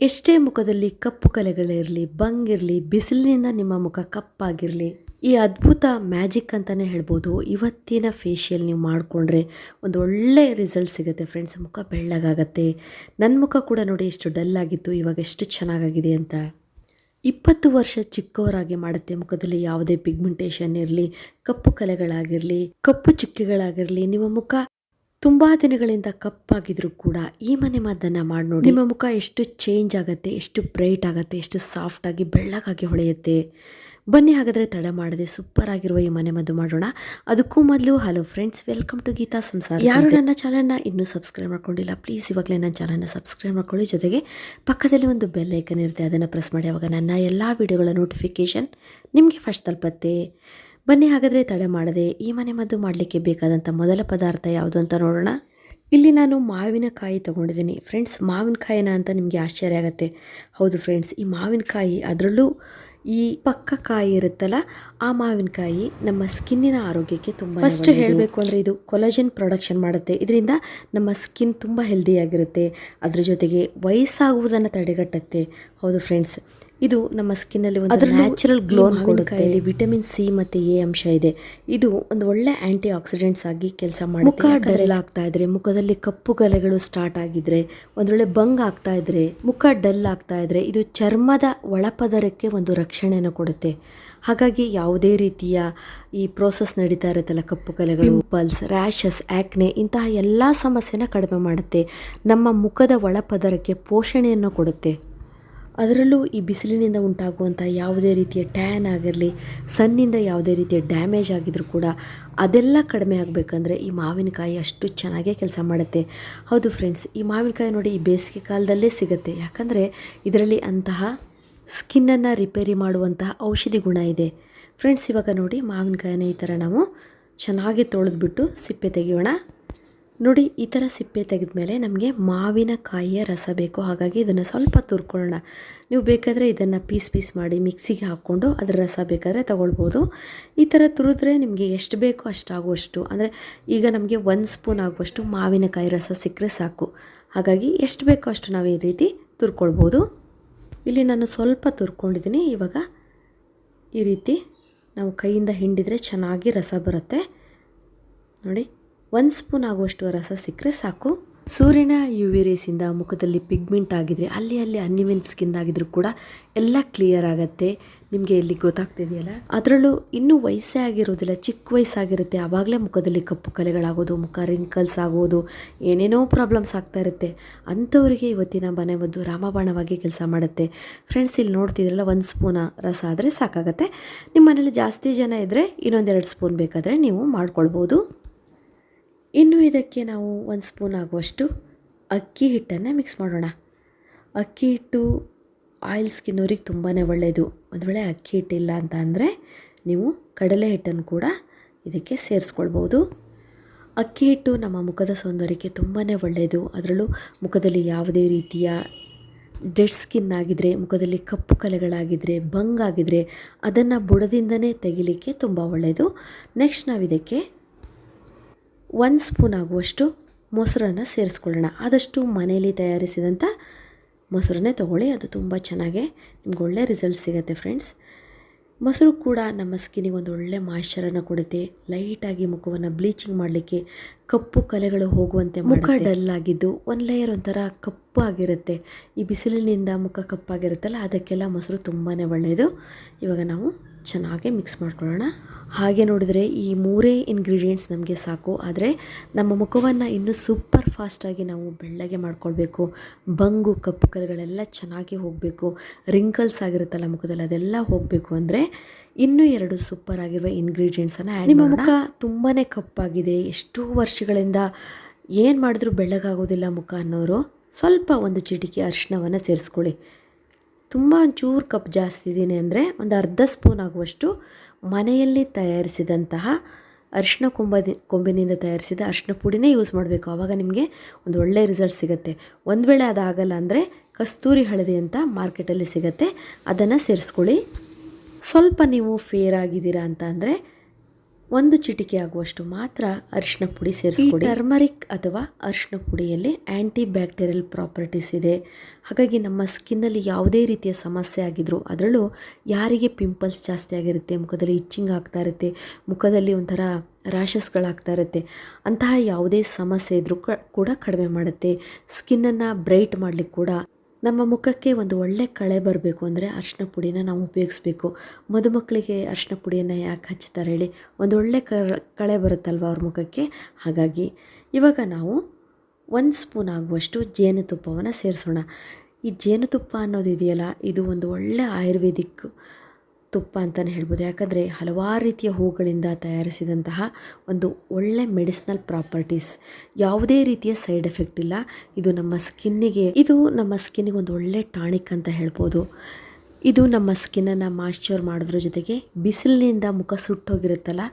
ಎಷ್ಟೇ ಮುಖದಲ್ಲಿ ಕಪ್ಪು ಕಲೆಗಳಿರಲಿ, ಬಂಗಿರಲಿ, ಬಿಸಿಲಿನಿಂದ ನಿಮ್ಮ ಮುಖ ಕಪ್ಪಾಗಿರಲಿ, ಈ ಅದ್ಭುತ ಮ್ಯಾಜಿಕ್ ಅಂತಲೇ ಹೇಳ್ಬೋದು. ಇವತ್ತಿನ ಫೇಶಿಯಲ್ ನೀವು ಮಾಡಿಕೊಂಡ್ರೆ ಒಂದು ಒಳ್ಳೆ ರಿಸಲ್ಟ್ ಸಿಗುತ್ತೆ ಫ್ರೆಂಡ್ಸ್. ಮುಖ ಬೆಳ್ಳಗಾಗತ್ತೆ. ನನ್ನ ಮುಖ ಕೂಡ ನೋಡಿ ಎಷ್ಟು ಡಲ್ ಆಗಿತ್ತು, ಇವಾಗ ಎಷ್ಟು ಚೆನ್ನಾಗಾಗಿದೆ ಅಂತ. 20 ವರ್ಷ ಚಿಕ್ಕವರಾಗಿ ಮಾಡುತ್ತೆ. ಮುಖದಲ್ಲಿ ಯಾವುದೇ ಪಿಗ್ಮೆಂಟೇಷನ್ ಇರಲಿ, ಕಪ್ಪು ಕಲೆಗಳಾಗಿರಲಿ, ಕಪ್ಪು ಚುಕ್ಕೆಗಳಾಗಿರಲಿ, ನಿಮ್ಮ ಮುಖ ತುಂಬ ದಿನಗಳಿಂದ ಕಪ್ಪಾಗಿದ್ರು ಕೂಡ ಈ ಮನೆ ಮದ್ದನ್ನು ಮಾಡಿ ನೋಡಿ, ನಿಮ್ಮ ಮುಖ ಎಷ್ಟು ಚೇಂಜ್ ಆಗುತ್ತೆ, ಎಷ್ಟು ಬ್ರೈಟ್ ಆಗುತ್ತೆ, ಎಷ್ಟು ಸಾಫ್ಟಾಗಿ ಬೆಳ್ಳಗಾಗಿ ಹೊಳೆಯುತ್ತೆ. ಬನ್ನಿ ಹಾಗಾದರೆ ತಡ ಮಾಡದೆ ಸೂಪರ್ ಆಗಿರುವ ಈ ಮನೆ ಮದ್ದು ಮಾಡೋಣ. ಅದಕ್ಕೂ ಮೊದಲು hello friends, welcome to Geetha Samsara. ಯಾರು ನನ್ನ ಚಾನಲ್ನ ಇನ್ನೂ ಸಬ್ಸ್ಕ್ರೈಬ್ ಮಾಡ್ಕೊಂಡಿಲ್ಲ, ಪ್ಲೀಸ್ ಇವಾಗಲೇ ನನ್ನ ಚಾನಲ್ನ ಸಬ್ಸ್ಕ್ರೈಬ್ ಮಾಡ್ಕೊಳ್ಳಿ. ಜೊತೆಗೆ ಪಕ್ಕದಲ್ಲಿ ಒಂದು ಬೆಲ್ ಐಕನ್ ಇರುತ್ತೆ, ಅದನ್ನು ಪ್ರೆಸ್ ಮಾಡಿ. ಆವಾಗ ನನ್ನ ಎಲ್ಲ ವಿಡಿಯೋಗಳ ನೋಟಿಫಿಕೇಷನ್ ನಿಮಗೆ ಫಸ್ಟ್ ತಲುಪತ್ತೆ. ಬನ್ನಿ ಹಾಗಾದರೆ ತಡೆ ಮಾಡದೆ ಈ ಮನೆ ಮದ್ದು ಮಾಡಲಿಕ್ಕೆ ಬೇಕಾದಂಥ ಮೊದಲ ಪದಾರ್ಥ ಯಾವುದು ಅಂತ ನೋಡೋಣ. ಇಲ್ಲಿ ನಾನು ಮಾವಿನಕಾಯಿ ತೊಗೊಂಡಿದ್ದೀನಿ ಫ್ರೆಂಡ್ಸ್. ಮಾವಿನಕಾಯಿನ ಅಂತ ನಿಮಗೆ ಆಶ್ಚರ್ಯ ಆಗುತ್ತೆ. ಹೌದು ಫ್ರೆಂಡ್ಸ್, ಈ ಮಾವಿನಕಾಯಿ, ಅದರಲ್ಲೂ ಈ ಪಕ್ಕ ಕಾಯಿ ಇರುತ್ತಲ್ಲ, ಆ ಮಾವಿನಕಾಯಿ ನಮ್ಮ ಸ್ಕಿನ್ನಿನ ಆರೋಗ್ಯಕ್ಕೆ ತುಂಬ ಫಸ್ಟ್ ಹೇಳಬೇಕು ಅಂದರೆ ಇದು ಕೊಲಾಜನ್ ಪ್ರೊಡಕ್ಷನ್ ಮಾಡುತ್ತೆ. ಇದರಿಂದ ನಮ್ಮ ಸ್ಕಿನ್ ತುಂಬ ಹೆಲ್ದಿಯಾಗಿರುತ್ತೆ. ಅದರ ಜೊತೆಗೆ ವಯಸ್ಸಾಗುವುದನ್ನು ತಡೆಗಟ್ಟುತ್ತೆ. ಹೌದು ಫ್ರೆಂಡ್ಸ್, ಇದು ನಮ್ಮ ಸ್ಕಿನ್ನಲ್ಲಿ ಒಂದು ನ್ಯಾಚುರಲ್ ಗ್ಲೋ ಕೊಡುತ್ತೆ. ಇಲ್ಲಿ ವಿಟಮಿನ್ ಸಿ ಮತ್ತು ಎ ಅಂಶ ಇದೆ. ಇದು ಒಂದು ಒಳ್ಳೆ ಆಂಟಿ ಆಕ್ಸಿಡೆಂಟ್ಸ್ ಆಗಿ ಕೆಲಸ ಮಾಡುತ್ತೆ. ಮುಖ ಡಲ್ ಆಗ್ತಾ ಇದ್ರೆ, ಮುಖದಲ್ಲಿ ಕಪ್ಪು ಕಲೆಗಳು ಸ್ಟಾರ್ಟ್ ಆಗಿದ್ರೆ, ಒಂದೊಳ್ಳೆ ಬಂಗ್ ಆಗ್ತಾ ಇದ್ರೆ, ಮುಖ ಡಲ್ ಆಗ್ತಾ ಇದ್ರೆ, ಇದು ಚರ್ಮದ ಒಳಪದರಕ್ಕೆ ಒಂದು ರಕ್ಷಣೆಯನ್ನು ಕೊಡುತ್ತೆ. ಹಾಗಾಗಿ ಯಾವುದೇ ರೀತಿಯ ಈ ಪ್ರೋಸೆಸ್ ನಡೀತಾ ಇರುತ್ತಲ್ಲ, ಕಪ್ಪು ಕಲೆಗಳು, ಪಿಂಪಲ್ಸ್, ರ್ಯಾಷಸ್, ಆ್ಯಕ್ನೆ, ಇಂತಹ ಎಲ್ಲ ಸಮಸ್ಯೆನ ಕಡಿಮೆ ಮಾಡುತ್ತೆ. ನಮ್ಮ ಮುಖದ ಒಳಪದರಕ್ಕೆ ಪೋಷಣೆಯನ್ನು ಕೊಡುತ್ತೆ. ಅದರಲ್ಲೂ ಈ ಬಿಸಿಲಿನಿಂದ ಉಂಟಾಗುವಂಥ ಯಾವುದೇ ರೀತಿಯ ಟ್ಯಾನ್ ಆಗಿರಲಿ, ಸನ್ನಿಂದ ಯಾವುದೇ ರೀತಿಯ ಡ್ಯಾಮೇಜ್ ಆಗಿದ್ರೂ ಕೂಡ ಅದೆಲ್ಲ ಕಡಿಮೆ ಆಗಬೇಕಂದ್ರೆ ಈ ಮಾವಿನಕಾಯಿ ಅಷ್ಟು ಚೆನ್ನಾಗೇ ಕೆಲಸ ಮಾಡುತ್ತೆ. ಹೌದು ಫ್ರೆಂಡ್ಸ್, ಈ ಮಾವಿನಕಾಯಿ ನೋಡಿ ಈ ಬೇಸಿಗೆ ಕಾಲದಲ್ಲೇ ಸಿಗುತ್ತೆ. ಯಾಕಂದರೆ ಇದರಲ್ಲಿ ಅಂತಹ ಸ್ಕಿನ್ನನ್ನು ರಿಪೇರಿ ಮಾಡುವಂತಹ ಔಷಧಿ ಗುಣ ಇದೆ ಫ್ರೆಂಡ್ಸ್. ಇವಾಗ ನೋಡಿ ಮಾವಿನಕಾಯಿನ ಈ ಥರ ನಾವು ಚೆನ್ನಾಗಿ ತೊಳೆದ್ಬಿಟ್ಟು ಸಿಪ್ಪೆ ತೆಗೆಯೋಣ. ನೋಡಿ, ಈ ಥರ ಸಿಪ್ಪೆ ತೆಗೆದ ಮೇಲೆ ನಮಗೆ ಮಾವಿನಕಾಯಿಯ ರಸ ಬೇಕು. ಹಾಗಾಗಿ ಇದನ್ನು ಸ್ವಲ್ಪ ತುರ್ಕೊಳ್ಳೋಣ. ನೀವು ಬೇಕಾದರೆ ಇದನ್ನು ಪೀಸ್ ಮಾಡಿ ಮಿಕ್ಸಿಗೆ ಹಾಕ್ಕೊಂಡು ಅದರ ರಸ ಬೇಕಾದರೆ ತೊಗೊಳ್ಬೋದು. ಈ ಥರ ತುರಿದ್ರೆ ನಿಮಗೆ ಎಷ್ಟು ಬೇಕೋ ಅಷ್ಟಾಗುವಷ್ಟು, ಅಂದರೆ ಈಗ ನಮಗೆ 1 ಸ್ಪೂನ್ ಆಗುವಷ್ಟು ಮಾವಿನಕಾಯಿ ರಸ ಸಿಕ್ಕರೆ ಸಾಕು. ಹಾಗಾಗಿ ಎಷ್ಟು ಬೇಕೋ ಅಷ್ಟು ನಾವು ಈ ರೀತಿ ತುರ್ಕೊಳ್ಬೋದು. ಇಲ್ಲಿ ನಾನು ಸ್ವಲ್ಪ ತುರ್ಕೊಂಡಿದ್ದೀನಿ. ಇವಾಗ ಈ ರೀತಿ ನಾವು ಕೈಯಿಂದ ಹಿಂಡಿದರೆ ಚೆನ್ನಾಗಿ ರಸ ಬರುತ್ತೆ. ನೋಡಿ, 1 ಸ್ಪೂನ್ ಆಗುವಷ್ಟು ರಸ ಸಿಕ್ಕರೆ ಸಾಕು. ಸೂರ್ಯನ UV ರೇಸಿಂದ ಮುಖದಲ್ಲಿ ಪಿಗ್ಮೆಂಟ್ ಆಗಿದ್ರೆ, ಅಲ್ಲಿ ಅನ್ಇವೆನ್ ಸ್ಕಿನ್ ಆಗಿದ್ರು ಕೂಡ ಎಲ್ಲ ಕ್ಲಿಯರ್ ಆಗುತ್ತೆ. ನಿಮಗೆ ಇಲ್ಲಿ ಗೊತ್ತಾಗ್ತಿದೆಯಲ್ಲ. ಅದರಲ್ಲೂ ಇನ್ನೂ ವಯಸ್ಸೇ ಆಗಿರೋದಿಲ್ಲ, ಚಿಕ್ಕ ವಯಸ್ಸಾಗಿರುತ್ತೆ, ಆವಾಗಲೇ ಮುಖದಲ್ಲಿ ಕಪ್ಪು ಕಲೆಗಳಾಗೋದು, ಮುಖ ರಿಂಕಲ್ಸ್ ಆಗೋದು, ಏನೇನೋ ಪ್ರಾಬ್ಲಮ್ಸ್ ಆಗ್ತಾ ಇರುತ್ತೆ. ಅಂಥವರಿಗೆ ಇವತ್ತಿನ ಮನೆ ಮದ್ದು ರಾಮಬಾಣವಾಗಿ ಕೆಲಸ ಮಾಡುತ್ತೆ ಫ್ರೆಂಡ್ಸ್. ಇಲ್ಲಿ ನೋಡ್ತಿದ್ರಲ್ಲ, 1 ಸ್ಪೂನ್ ರಸ ಆದರೆ ಸಾಕಾಗತ್ತೆ. ನಿಮ್ಮ ಮನೇಲಿ ಜಾಸ್ತಿ ಜನ ಇದ್ದರೆ ಇನ್ನೊಂದು 2 ಸ್ಪೂನ್ ಬೇಕಾದರೆ ನೀವು ಮಾಡ್ಕೊಳ್ಬೋದು. ಇನ್ನು ಇದಕ್ಕೆ ನಾವು 1 ಸ್ಪೂನ್ ಆಗುವಷ್ಟು ಅಕ್ಕಿ ಹಿಟ್ಟನ್ನು ಮಿಕ್ಸ್ ಮಾಡೋಣ. ಅಕ್ಕಿ ಹಿಟ್ಟು ಆಯಿಲ್ ಸ್ಕಿನ್ನವ್ರಿಗೆ ತುಂಬಾ ಒಳ್ಳೆಯದು. ಒಂದು ವೇಳೆ ಅಕ್ಕಿ ಹಿಟ್ಟಿಲ್ಲ ಅಂತ ಅಂದರೆ ನೀವು ಕಡಲೆ ಹಿಟ್ಟನ್ನು ಕೂಡ ಇದಕ್ಕೆ ಸೇರಿಸ್ಕೊಳ್ಬೋದು. ಅಕ್ಕಿ ಹಿಟ್ಟು ನಮ್ಮ ಮುಖದ ಸೌಂದರ್ಯಕ್ಕೆ ತುಂಬಾ ಒಳ್ಳೆಯದು. ಅದರಲ್ಲೂ ಮುಖದಲ್ಲಿ ಯಾವುದೇ ರೀತಿಯ ಡೆಡ್ ಸ್ಕಿನ್ ಆಗಿದ್ರೆ, ಮುಖದಲ್ಲಿ ಕಪ್ಪು ಕಲೆಗಳಾಗಿದ್ದರೆ, ಬಂಗಾಗಿದ್ದರೆ ಅದನ್ನು ಬುಡದಿಂದನೇ ತೆಗಿಲಿಕ್ಕೆ ತುಂಬ ಒಳ್ಳೆಯದು. ನೆಕ್ಸ್ಟ್ ನಾವು ಇದಕ್ಕೆ 1 ಸ್ಪೂನ್ ಆಗುವಷ್ಟು ಮೊಸರನ್ನು ಸೇರಿಸ್ಕೊಳ್ಳೋಣ. ಆದಷ್ಟು ಮನೆಯಲ್ಲಿ ತಯಾರಿಸಿದಂಥ ಮೊಸರನ್ನೇ ತೊಗೊಳ್ಳಿ, ಅದು ತುಂಬ ಚೆನ್ನಾಗೇ ನಿಮ್ಗೆ ಒಳ್ಳೆ ರಿಸಲ್ಟ್ ಸಿಗುತ್ತೆ ಫ್ರೆಂಡ್ಸ್. ಮೊಸರು ಕೂಡ ನಮ್ಮ ಸ್ಕಿನ್ನಿಗೆ ಒಂದು ಒಳ್ಳೆ ಮಾಯ್ಶ್ಚರನ್ನು ಕೊಡುತ್ತೆ. ಲೈಟಾಗಿ ಮುಖವನ್ನು ಬ್ಲೀಚಿಂಗ್ ಮಾಡಲಿಕ್ಕೆ, ಕಪ್ಪು ಕಲೆಗಳು ಹೋಗುವಂತೆ, ಮುಖ ಡಲ್ ಆಗಿದ್ದು ಒಂದು ಲೇಯರ್ ಒಂಥರ ಕಪ್ಪು ಆಗಿರುತ್ತೆ. ಈ ಬಿಸಿಲಿನಿಂದ ಮುಖ ಕಪ್ಪಾಗಿರುತ್ತಲ್ಲ, ಅದಕ್ಕೆಲ್ಲ ಮೊಸರು ತುಂಬಾ ಒಳ್ಳೆಯದು. ಇವಾಗ ನಾವು ಚೆನ್ನಾಗಿ ಮಿಕ್ಸ್ ಮಾಡ್ಕೊಳ್ಳೋಣ. ಹಾಗೆ ನೋಡಿದರೆ ಈ 3 ಇಂಗ್ರೀಡಿಯೆಂಟ್ಸ್ ನಮಗೆ ಸಾಕು. ಆದರೆ ನಮ್ಮ ಮುಖವನ್ನು ಇನ್ನೂ ಸೂಪರ್ ಫಾಸ್ಟಾಗಿ ನಾವು ಬೆಳ್ಳಗೆ ಮಾಡ್ಕೊಳ್ಬೇಕು. ಬಂಗು, ಕಪ್ಪು ಕಲೆಗಳೆಲ್ಲ ಚೆನ್ನಾಗಿ ಹೋಗಬೇಕು. ರಿಂಕಲ್ಸ್ ಆಗಿರುತ್ತಲ್ಲ ಮುಖದಲ್ಲಿ, ಅದೆಲ್ಲ ಹೋಗಬೇಕು ಅಂದರೆ ಇನ್ನೂ 2 ಸೂಪರ್ ಆಗಿರುವ ಇಂಗ್ರೀಡಿಯೆಂಟ್ಸನ್ನು ಆ್ಯಡ್ ಮಾಡೋಣ. ನಿಮ್ಮ ಮುಖ ತುಂಬಾ ಕಪ್ಪಾಗಿದೆ, ಎಷ್ಟೋ ವರ್ಷಗಳಿಂದ ಏನು ಮಾಡಿದ್ರೂ ಬೆಳ್ಳಗಾಗೋದಿಲ್ಲ ಮುಖ ಅನ್ನೋರು, ಸ್ವಲ್ಪ ಒಂದು ಚಿಟಿಕೆ ಅರಿಶಿಣವನ್ನು ಸೇರಿಸ್ಕೊಳ್ಳಿ. ತುಂಬ ಒಂಚೂರು ಕಪ್ ಜಾಸ್ತಿ ಇದ್ದೀನಿ ಅಂದರೆ ಒಂದು ಅರ್ಧ ಸ್ಪೂನ್ ಆಗುವಷ್ಟು ಮನೆಯಲ್ಲಿ ತಯಾರಿಸಿದಂತಹ ಅರಿಶಿಣ ಕೊಂಬಿನಿಂದ ತಯಾರಿಸಿದ ಅರಿಶಿಣ ಪುಡಿನೇ ಯೂಸ್ ಮಾಡಬೇಕು. ಆವಾಗ ನಿಮಗೆ ಒಂದು ಒಳ್ಳೆಯ ರಿಸಲ್ಟ್ ಸಿಗುತ್ತೆ. ಒಂದು ವೇಳೆ ಅದಾಗಲ್ಲ ಅಂದರೆ ಕಸ್ತೂರಿ ಹಳದಿ ಅಂತ ಮಾರ್ಕೆಟಲ್ಲಿ ಸಿಗುತ್ತೆ, ಅದನ್ನು ಸೇರಿಸ್ಕೊಳ್ಳಿ. ಸ್ವಲ್ಪ ನೀವು ಫೇರ್ ಆಗಿದ್ದೀರಾ ಅಂತ ಅಂದರೆ ಒಂದು ಚಿಟಿಕೆ ಆಗುವಷ್ಟು ಮಾತ್ರ ಅರಿಶಿನ ಪುಡಿ ಸೇರಿಸ್ಕೊಡಿ. ಟರ್ಮರಿಕ್ ಅಥವಾ ಅರಿಶಿನ ಪುಡಿಯಲ್ಲಿ ಆ್ಯಂಟಿ ಬ್ಯಾಕ್ಟೀರಿಯಲ್ ಪ್ರಾಪರ್ಟೀಸ್ ಇದೆ. ಹಾಗಾಗಿ ನಮ್ಮ ಸ್ಕಿನ್ನಲ್ಲಿ ಯಾವುದೇ ರೀತಿಯ ಸಮಸ್ಯೆ ಆಗಿದ್ರು, ಅದರಲ್ಲೂ ಯಾರಿಗೆ ಪಿಂಪಲ್ಸ್ ಜಾಸ್ತಿ ಆಗಿರುತ್ತೆ, ಮುಖದಲ್ಲಿ ಇಚ್ಚಿಂಗ್ ಆಗ್ತಾ ಇರುತ್ತೆ, ಮುಖದಲ್ಲಿ ಒಂಥರ ರ್ಯಾಷಸ್ಗಳಾಗ್ತಾ ಇರುತ್ತೆ, ಅಂತಹ ಯಾವುದೇ ಸಮಸ್ಯೆ ಇದ್ದರೂ ಕೂಡ ಕಡಿಮೆ ಮಾಡುತ್ತೆ. ಸ್ಕಿನ್ನನ್ನು ಬ್ರೈಟ್ ಮಾಡಲಿಕ್ಕೆ ಕೂಡ ನಮ್ಮ ಮುಖಕ್ಕೆ ಒಂದು ಒಳ್ಳೆ ಕಳೆ ಬರಬೇಕು ಅಂದರೆ ಅರಿಶಿನ ಪುಡಿನ ನಾವು ಉಪಯೋಗಿಸ್ಬೇಕು. ಮದುಮಕ್ಕಳಿಗೆ ಅರಿಶಿನ ಪುಡಿಯನ್ನು ಯಾಕೆ ಹಚ್ತಾರೆ ಹೇಳಿ, ಒಂದು ಒಳ್ಳೆ ಕಳೆ ಬರುತ್ತಲ್ವ ಅವ್ರ ಮುಖಕ್ಕೆ. ಹಾಗಾಗಿ ಇವಾಗ ನಾವು 1 ಸ್ಪೂನ್ ಆಗುವಷ್ಟು ಜೇನುತುಪ್ಪವನ್ನು ಸೇರಿಸೋಣ. ಈ ಜೇನುತುಪ್ಪ ಅನ್ನೋದು ಇದೆಯಲ್ಲ, ಇದು ಒಂದು ಒಳ್ಳೆ ಆಯುರ್ವೇದಿಕ್ ತುಪ್ಪ ಅಂತಲೇ ಹೇಳ್ಬೋದು. ಯಾಕಂದರೆ ಹಲವಾರು ರೀತಿಯ ಹೂಗಳಿಂದ ತಯಾರಿಸಿದಂತಹ ಒಂದು ಒಳ್ಳೆ ಮೆಡಿಸಿನಲ್ ಪ್ರಾಪರ್ಟೀಸ್, ಯಾವುದೇ ರೀತಿಯ ಸೈಡ್ ಎಫೆಕ್ಟ್ ಇಲ್ಲ. ಇದು ನಮ್ಮ ಸ್ಕಿನ್ನಿಗೆ ಒಂದು ಒಳ್ಳೆ ಟಾನಿಕ್ ಅಂತ ಹೇಳ್ಬೋದು. ಇದು ನಮ್ಮ ಸ್ಕಿನ್ನನ್ನು ಮಾಯ್ಶ್ಚರ್ ಮಾಡೋದ್ರ ಜೊತೆಗೆ ಬಿಸಿಲಿನಿಂದ ಮುಖ ಸುಟ್ಟೋಗಿರುತ್ತಲ್ಲ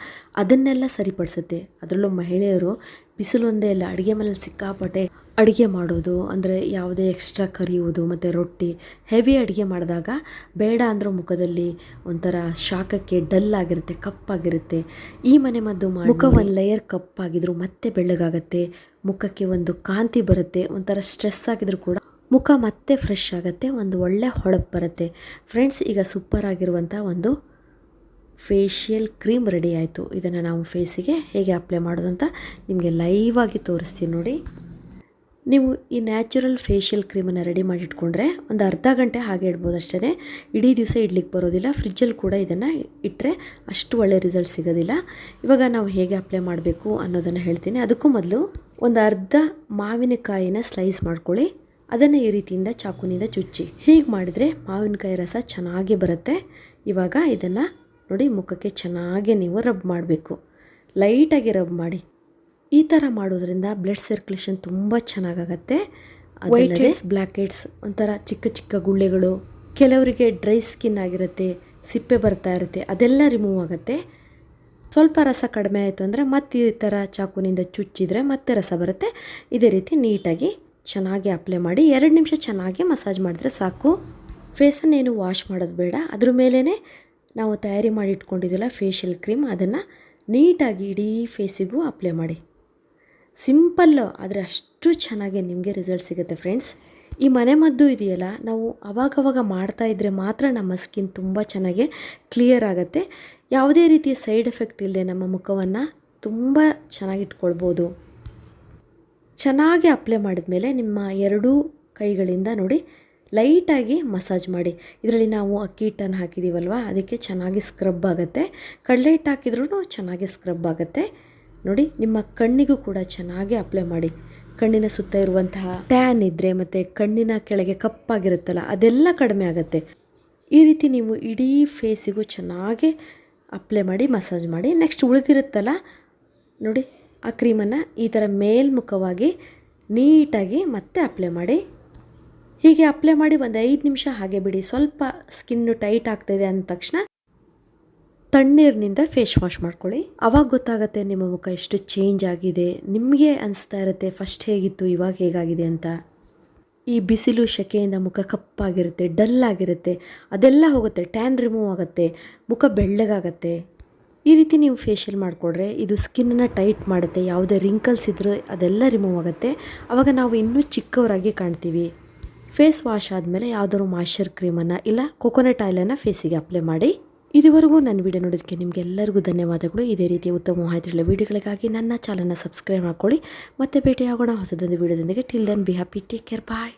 ಅದನ್ನೆಲ್ಲ ಸರಿಪಡಿಸುತ್ತೆ. ಅದರಲ್ಲೂ ಮಹಿಳೆಯರು ಬಿಸಿಲು ಒಂದೇ ಇಲ್ಲ, ಅಡುಗೆ ಮನೇಲಿ ಸಿಕ್ಕಾಪಟ್ಟೆ ಅಡುಗೆ ಮಾಡೋದು, ಅಂದರೆ ಯಾವುದೇ ಎಕ್ಸ್ಟ್ರಾ ಕರಿಯುವುದು ಮತ್ತು ರೊಟ್ಟಿ ಹೆವಿ ಅಡುಗೆ ಮಾಡಿದಾಗ ಬೇಡ ಅಂದರೂ ಮುಖದಲ್ಲಿ ಒಂಥರ ಶಾಖಕ್ಕೆ ಡಲ್ ಆಗಿರುತ್ತೆ, ಕಪ್ಪಾಗಿರುತ್ತೆ. ಈ ಮನೆಮದ್ದು ಮಾಡಿ ಮುಖ ಒಂದು ಲೇಯರ್ ಕಪ್ಪಾಗಿದ್ರು ಮತ್ತೆ ಬೆಳ್ಳಗಾಗತ್ತೆ, ಮುಖಕ್ಕೆ ಒಂದು ಕಾಂತಿ ಬರುತ್ತೆ. ಒಂಥರ ಸ್ಟ್ರೆಸ್ ಆಗಿದ್ರು ಕೂಡ ಮುಖ ಮತ್ತೆ ಫ್ರೆಶ್ ಆಗುತ್ತೆ, ಒಂದು ಒಳ್ಳೆ ಹೊಳಪು ಬರುತ್ತೆ. ಫ್ರೆಂಡ್ಸ್, ಈಗ ಸೂಪರ್ ಆಗಿರುವಂಥ ಒಂದು ಫೇಶಿಯಲ್ ಕ್ರೀಮ್ ರೆಡಿ ಆಯಿತು. ಇದನ್ನು ನಾವು ಫೇಸಿಗೆ ಹೇಗೆ ಅಪ್ಲೈ ಮಾಡೋದು ಅಂತ ನಿಮಗೆ ಲೈವ್ ಆಗಿ ತೋರಿಸ್ತೀನಿ ನೋಡಿ. ನೀವು ಈ ನ್ಯಾಚುರಲ್ ಫೇಶಿಯಲ್ ಕ್ರೀಮನ್ನು ರೆಡಿ ಮಾಡಿಟ್ಕೊಂಡ್ರೆ ಒಂದು ಅರ್ಧ ಗಂಟೆ ಹಾಗೆ ಇಡ್ಬೋದು ಅಷ್ಟೇ. ಇಡೀ ದಿವಸ ಇಡ್ಲಿಕ್ಕೆ ಬರೋದಿಲ್ಲ. ಫ್ರಿಜ್ಜಲ್ಲಿ ಕೂಡ ಇದನ್ನು ಇಟ್ಟರೆ ಅಷ್ಟು ಒಳ್ಳೆ ರಿಸಲ್ಟ್ ಸಿಗೋದಿಲ್ಲ. ಇವಾಗ ನಾವು ಹೇಗೆ ಅಪ್ಲೈ ಮಾಡಬೇಕು ಅನ್ನೋದನ್ನು ಹೇಳ್ತೀನಿ. ಅದಕ್ಕೂ ಮೊದಲು ಒಂದು ಅರ್ಧ ಮಾವಿನಕಾಯಿನ ಸ್ಲೈಸ್ ಮಾಡ್ಕೊಳ್ಳಿ. ಅದನ್ನು ಈ ರೀತಿಯಿಂದ ಚಾಕುನಿಂದ ಚುಚ್ಚಿ. ಹೀಗೆ ಮಾಡಿದರೆ ಮಾವಿನಕಾಯಿ ರಸ ಚೆನ್ನಾಗಿ ಬರುತ್ತೆ. ಇವಾಗ ಇದನ್ನು ನೋಡಿ, ಮುಖಕ್ಕೆ ಚೆನ್ನಾಗಿ ನೀವು ರಬ್ ಮಾಡಬೇಕು. ಲೈಟಾಗಿ ರಬ್ ಮಾಡಿ. ಈ ಥರ ಮಾಡೋದ್ರಿಂದ ಬ್ಲಡ್ ಸರ್ಕ್ಯುಲೇಷನ್ ತುಂಬ ಚೆನ್ನಾಗಾಗತ್ತೆ. ವೈಟ್ ಹೆಡ್ಸ್, ಬ್ಲ್ಯಾಕ್ ಹೆಡ್ಸ್, ಒಂಥರ ಚಿಕ್ಕ ಚಿಕ್ಕ ಗುಳ್ಳೆಗಳು, ಕೆಲವರಿಗೆ ಡ್ರೈ ಸ್ಕಿನ್ ಆಗಿರುತ್ತೆ, ಸಿಪ್ಪೆ ಬರ್ತಾ ಇರುತ್ತೆ, ಅದೆಲ್ಲ ರಿಮೂವ್ ಆಗುತ್ತೆ. ಸ್ವಲ್ಪ ರಸ ಕಡಿಮೆ ಆಯಿತು ಅಂದರೆ ಮತ್ತೆ ಈ ಥರ ಚಾಕುನಿಂದ ಚುಚ್ಚಿದರೆ ಮತ್ತೆ ರಸ ಬರುತ್ತೆ. ಇದೇ ರೀತಿ ನೀಟಾಗಿ ಚೆನ್ನಾಗಿ ಅಪ್ಲೈ ಮಾಡಿ 2 ನಿಮಿಷ ಚೆನ್ನಾಗಿ ಮಸಾಜ್ ಮಾಡಿದ್ರೆ ಸಾಕು. ಫೇಸನ್ನೇನು ವಾಶ್ ಮಾಡೋದು ಬೇಡ. ಅದ್ರ ಮೇಲೇ ನಾವು ತಯಾರಿ ಮಾಡಿ ಇಟ್ಕೊಂಡಿದ್ದಿಲ್ಲ ಫೇಶಿಯಲ್ ಕ್ರೀಮ್, ಅದನ್ನು ನೀಟಾಗಿ ಇಡೀ ಫೇಸಿಗೂ ಅಪ್ಲೈ ಮಾಡಿ. ಸಿಂಪಲ್ಲು, ಆದರೆ ಅಷ್ಟು ಚೆನ್ನಾಗಿ ನಿಮಗೆ ರಿಸಲ್ಟ್ ಸಿಗುತ್ತೆ ಫ್ರೆಂಡ್ಸ್. ಈ ಮನೆಮದ್ದು ಇದೆಯಲ್ಲ, ನಾವು ಅವಾಗವಾಗ ಮಾಡ್ತಾಯಿದ್ರೆ ಮಾತ್ರ ನಮ್ಮ ಸ್ಕಿನ್ ತುಂಬ ಚೆನ್ನಾಗಿ ಕ್ಲಿಯರ್ ಆಗುತ್ತೆ. ಯಾವುದೇ ರೀತಿಯ ಸೈಡ್ ಎಫೆಕ್ಟ್ ಇಲ್ಲದೆ ನಮ್ಮ ಮುಖವನ್ನು ತುಂಬ ಚೆನ್ನಾಗಿಟ್ಕೊಳ್ಬೋದು. ಚೆನ್ನಾಗಿ ಅಪ್ಲೈ ಮಾಡಿದ ಮೇಲೆ ನಿಮ್ಮ 2 ಕೈಗಳಿಂದ ನೋಡಿ ಲೈಟಾಗಿ ಮಸಾಜ್ ಮಾಡಿ. ಇದರಲ್ಲಿ ನಾವು ಅಕ್ಕಿ ಹಿಟ್ಟನ್ನು ಹಾಕಿದ್ದೀವಲ್ವ, ಅದಕ್ಕೆ ಚೆನ್ನಾಗಿ ಸ್ಕ್ರಬ್ ಆಗುತ್ತೆ. ಕಡಲೆ ಹಿಟ್ಟು ಹಾಕಿದ್ರೂ ಚೆನ್ನಾಗಿ ಸ್ಕ್ರಬ್ ಆಗುತ್ತೆ. ನೋಡಿ, ನಿಮ್ಮ ಕಣ್ಣಿಗೂ ಕೂಡ ಚೆನ್ನಾಗಿ ಅಪ್ಲೈ ಮಾಡಿ. ಕಣ್ಣಿನ ಸುತ್ತ ಇರುವಂತಹ ಟ್ಯಾನ್ ಇದ್ದರೆ ಮತ್ತು ಕಣ್ಣಿನ ಕೆಳಗೆ ಕಪ್ಪಾಗಿರುತ್ತಲ್ಲ ಅದೆಲ್ಲ ಕಡಿಮೆ ಆಗುತ್ತೆ. ಈ ರೀತಿ ನೀವು ಇಡೀ ಫೇಸಿಗೂ ಚೆನ್ನಾಗಿ ಅಪ್ಲೈ ಮಾಡಿ ಮಸಾಜ್ ಮಾಡಿ. ನೆಕ್ಸ್ಟ್ ಉಳಿದಿರುತ್ತಲ್ಲ ನೋಡಿ, ಆ ಕ್ರೀಮನ್ನು ಈ ಥರ ಮೇಲ್ಮುಖವಾಗಿ ನೀಟಾಗಿ ಮತ್ತೆ ಅಪ್ಲೈ ಮಾಡಿ. ಹೀಗೆ ಅಪ್ಲೈ ಮಾಡಿ ಒಂದು 5 ನಿಮಿಷ ಹಾಗೆ ಬಿಡಿ. ಸ್ವಲ್ಪ ಸ್ಕಿನ್ನು ಟೈಟ್ ಆಗ್ತಾಯಿದೆ ಅಂದ ತಕ್ಷಣ ತಣ್ಣೀರಿನಿಂದ ಫೇಸ್ ವಾಶ್ ಮಾಡ್ಕೊಳ್ಳಿ. ಆವಾಗ ಗೊತ್ತಾಗುತ್ತೆ ನಿಮ್ಮ ಮುಖ ಎಷ್ಟು ಚೇಂಜ್ ಆಗಿದೆ. ನಿಮಗೆ ಅನಿಸ್ತಾ ಇರುತ್ತೆ ಫಸ್ಟ್ ಹೇಗಿತ್ತು ಇವಾಗ ಹೇಗಾಗಿದೆ ಅಂತ. ಈ ಬಿಸಿಲು ಸೆಕೆಯಿಂದ ಮುಖ ಕಪ್ಪಾಗಿರುತ್ತೆ, ಡಲ್ ಆಗಿರುತ್ತೆ, ಅದೆಲ್ಲ ಹೋಗುತ್ತೆ. ಟ್ಯಾನ್ ರಿಮೂವ್ ಆಗುತ್ತೆ, ಮುಖ ಬೆಳ್ಳಗಾಗತ್ತೆ. ಈ ರೀತಿ ನೀವು ಫೇಶಿಯಲ್ ಮಾಡಿಕೊಂಡ್ರೆ ಇದು ಸ್ಕಿನ್ನನ್ನು ಟೈಟ್ ಮಾಡುತ್ತೆ. ಯಾವುದೇ ರಿಂಕಲ್ಸ್ ಇದ್ದರೂ ಅದೆಲ್ಲ ರಿಮೂವ್ ಆಗುತ್ತೆ. ಆವಾಗ ನಾವು ಇನ್ನೂ ಚಿಕ್ಕವರಾಗಿ ಕಾಣ್ತೀವಿ. ಫೇಸ್ ವಾಶ್ ಆದಮೇಲೆ ಯಾವುದಾದ್ರು ಮಾಯ್ಶ್ಚರ್ ಕ್ರೀಮನ್ನು ಇಲ್ಲ ಕೊಕೊನಟ್ ಆಯಿಲನ್ನು ಫೇಸಿಗೆ ಅಪ್ಲೈ ಮಾಡಿ. ಇದುವರೆಗೂ ನನ್ನ ವಿಡಿಯೋ ನೋಡೋದಕ್ಕೆ ನಿಮಗೆಲ್ಲರಿಗೂ ಧನ್ಯವಾದಗಳು. ಇದೇ ರೀತಿಯ ಉತ್ತಮ ಮಾಹಿತಿಗಳ ವಿಡಿಯೋಗಳಿಗಾಗಿ ನನ್ನ ಚಾನಲ್ನ ಸಬ್ಸ್ಕ್ರೈಬ್ ಮಾಡ್ಕೊಳ್ಳಿ. ಮತ್ತೆ ಭೇಟಿಯಾಗೋಣ ಹೊಸದೊಂದು ವಿಡಿಯೋದೊಂದಿಗೆ. Till then be happy, take care, bye.